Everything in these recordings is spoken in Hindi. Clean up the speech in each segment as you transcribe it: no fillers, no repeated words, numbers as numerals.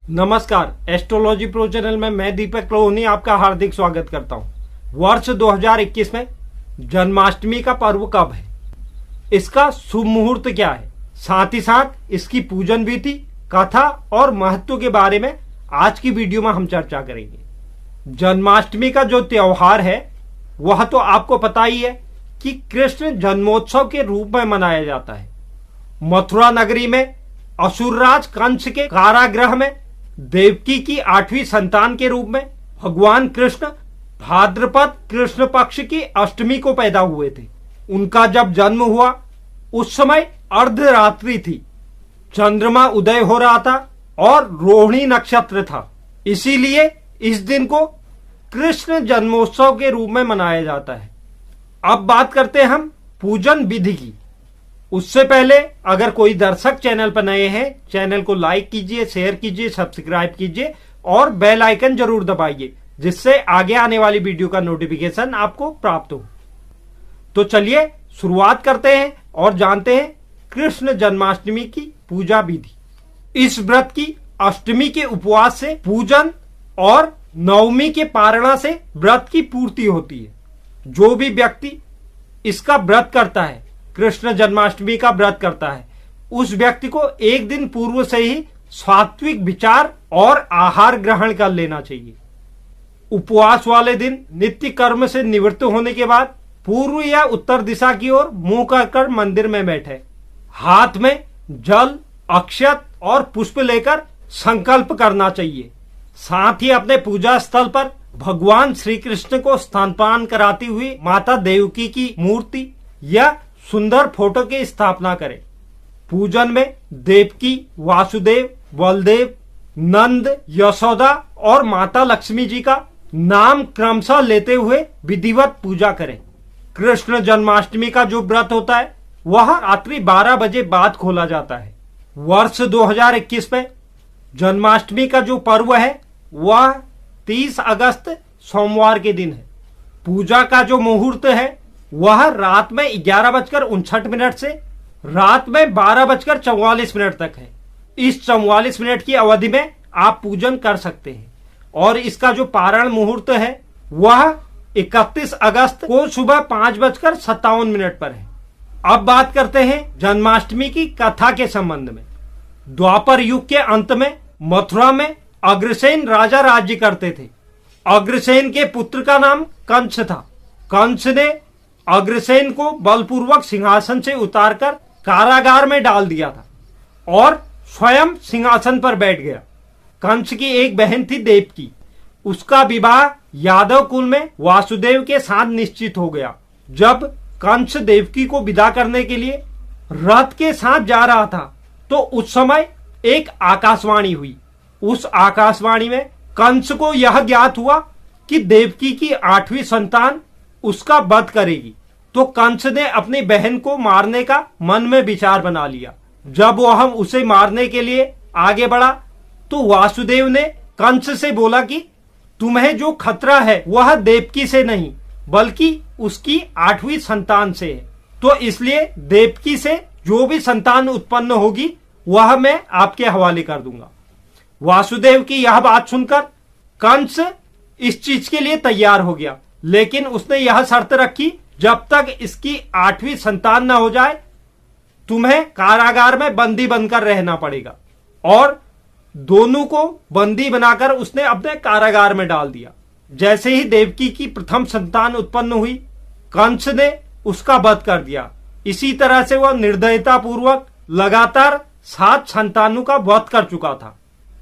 नमस्कार, एस्ट्रोलॉजी प्रो चैनल में मैं दीपक लोहनी आपका हार्दिक स्वागत करता हूं। वर्ष 2021 में जन्माष्टमी का पर्व कब है, इसका शुभ मुहूर्त क्या है, साथ ही साथ इसकी पूजन विधि, कथा और महत्व के बारे में आज की वीडियो में हम चर्चा करेंगे। जन्माष्टमी का जो त्योहार है वह तो आपको पता ही है कि कृष्ण जन्मोत्सव के रूप में मनाया जाता है। मथुरा नगरी में असुरराज कंस के कारागृह में देवकी की 8वीं संतान के रूप में भगवान कृष्ण भाद्रपद कृष्ण पक्ष की अष्टमी को पैदा हुए थे। उनका जब जन्म हुआ उस समय अर्धरात्रि थी, चंद्रमा उदय हो रहा था और रोहिणी नक्षत्र था। इसीलिए इस दिन को कृष्ण जन्मोत्सव के रूप में मनाया जाता है। अब बात करते हैं हम पूजन विधि की। उससे पहले अगर कोई दर्शक चैनल पर नए हैं, चैनल को लाइक कीजिए, शेयर कीजिए, सब्सक्राइब कीजिए और बेल आइकन जरूर दबाइए, जिससे आगे आने वाली वीडियो का नोटिफिकेशन आपको प्राप्त हो। तो चलिए शुरुआत करते हैं और जानते हैं कृष्ण जन्माष्टमी की पूजा विधि। इस व्रत की अष्टमी के उपवास से पूजन और नवमी के पारणा से व्रत की पूर्ति होती है। जो भी व्यक्ति इसका व्रत करता है, कृष्ण जन्माष्टमी का व्रत करता है, उस व्यक्ति को एक दिन पूर्व से ही सात्विक विचार और आहार ग्रहण कर लेना चाहिए। उपवास वाले दिन नित्य कर्म से निवृत्त होने के बाद पूर्व या उत्तर दिशा की ओर मुंह कर मंदिर में बैठे, हाथ में जल, अक्षत और पुष्प लेकर संकल्प करना चाहिए। साथ ही अपने पूजा स्थल पर भगवान श्री कृष्ण को स्तनपान कराती हुई माता देवकी की मूर्ति या सुंदर फोटो की स्थापना करें। पूजन में देवकी, वासुदेव, बलदेव, नंद, यशोदा और माता लक्ष्मी जी का नाम क्रमशः लेते हुए विधिवत पूजा करें। कृष्ण जन्माष्टमी का जो व्रत होता है वह रात्रि 12 बजे बाद खोला जाता है। वर्ष 2021 में जन्माष्टमी का जो पर्व है वह 30 अगस्त सोमवार के दिन है। पूजा का जो मुहूर्त है वह रात में 11:59 से रात में 12:44 तक है। इस 44 मिनट की अवधि में आप पूजन कर सकते हैं और इसका जो पारण मुहूर्त है वह 31 अगस्त को सुबह 5:57 पर है। अब बात करते हैं जन्माष्टमी की कथा के संबंध में। द्वापर युग के अंत में मथुरा में अग्रसेन राजा राज्य करते थे। अग्रसेन के पुत्र का नाम कंस था। कंस ने अग्रसेन को बलपूर्वक सिंहासन से उतारकर कारागार में डाल दिया था और स्वयं सिंहासन पर बैठ गया। कंस की एक बहन थी देवकी। उसका विवाह यादव कुल में वासुदेव के साथ निश्चित हो गया। जब कंस देवकी को विदा करने के लिए रथ के साथ जा रहा था तो उस समय एक आकाशवाणी हुई। उस आकाशवाणी में कंस को यह ज्ञात हुआ कि देवकी की 8वीं संतान उसका वध करेगी। तो कंस ने अपनी बहन को मारने का मन में विचार बना लिया। जब वह उसे मारने के लिए आगे बढ़ा तो वासुदेव ने कंस से बोला कि तुम्हें जो खतरा है वह देवकी से नहीं बल्कि उसकी 8वीं संतान से है। तो इसलिए देवकी से जो भी संतान उत्पन्न होगी वह मैं आपके हवाले कर दूंगा। वासुदेव की यह बात सुनकर कंस इस चीज के लिए तैयार हो गया, लेकिन उसने यह शर्त रखी, जब तक इसकी 8वीं संतान न हो जाए तुम्हें कारागार में बंदी बनकर रहना पड़ेगा। और दोनों को बंदी बनाकर उसने अपने कारागार में डाल दिया। जैसे ही देवकी की प्रथम संतान उत्पन्न हुई, कंस ने उसका वध कर दिया। इसी तरह से वह निर्दयता पूर्वक लगातार 7 संतानों का वध कर चुका था।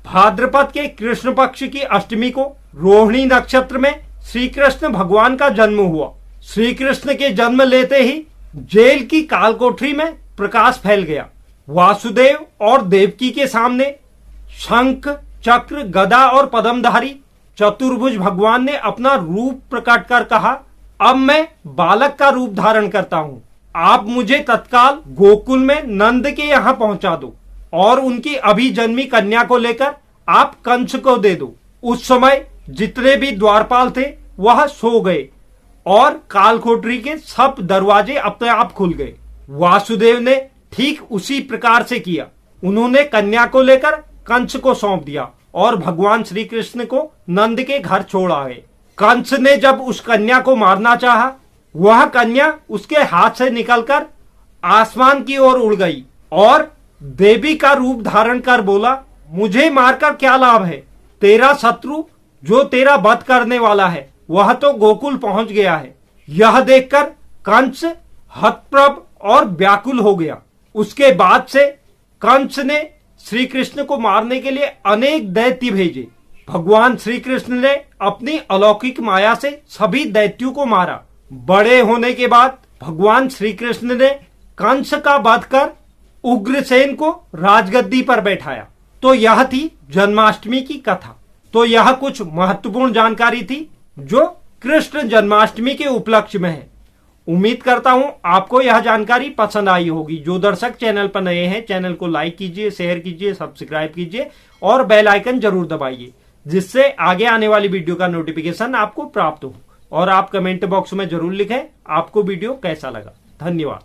भाद्रपद के कृष्ण पक्ष की अष्टमी को रोहिणी नक्षत्र में श्री कृष्ण भगवान का जन्म हुआ। श्री कृष्ण के जन्म लेते ही जेल की कालकोठरी में प्रकाश फैल गया। वासुदेव और देवकी के सामने शंख, चक्र, गदा और पद्मधारी चतुर्भुज भगवान ने अपना रूप प्रकट कर कहा, अब मैं बालक का रूप धारण करता हूँ। आप मुझे तत्काल गोकुल में नंद के यहाँ पहुंचा दो और उनकी अभी जन्मी कन्या को लेकर आप कंस को दे दो। उस समय जितने भी द्वारपाल थे वह सो गए और कालकोठरी के सब दरवाजे अपने आप खुल गए। वासुदेव ने ठीक उसी प्रकार से किया। उन्होंने कन्या को लेकर कंस को सौंप दिया और भगवान श्री कृष्ण को नंद के घर छोड़ आए। कंस ने जब उस कन्या को मारना चाहा, वह कन्या उसके हाथ से निकलकर आसमान की ओर उड़ गई और देवी का रूप धारण कर बोला, मुझे मारकर क्या लाभ है? तेरा शत्रु जो तेरा वध करने वाला है वह तो गोकुल पहुंच गया है। यह देखकर कंस हतप्रभ और व्याकुल हो गया। उसके बाद से कंस ने श्री कृष्ण को मारने के लिए अनेक दैत्य भेजे। भगवान श्री कृष्ण ने अपनी अलौकिक माया से सभी दैत्यों को मारा। बड़े होने के बाद भगवान श्री कृष्ण ने कंस का वध कर उग्रसेन को राजगद्दी पर बैठाया। तो यह थी जन्माष्टमी की कथा। तो यह कुछ महत्वपूर्ण जानकारी थी जो कृष्ण जन्माष्टमी के उपलक्ष्य में है। उम्मीद करता हूं आपको यह जानकारी पसंद आई होगी। जो दर्शक चैनल पर नए हैं, चैनल को लाइक कीजिए, शेयर कीजिए, सब्सक्राइब कीजिए और बेल आइकन जरूर दबाइए, जिससे आगे आने वाली वीडियो का नोटिफिकेशन आपको प्राप्त हो। और आप कमेंट बॉक्स में जरूर लिखें आपको वीडियो कैसा लगा। धन्यवाद।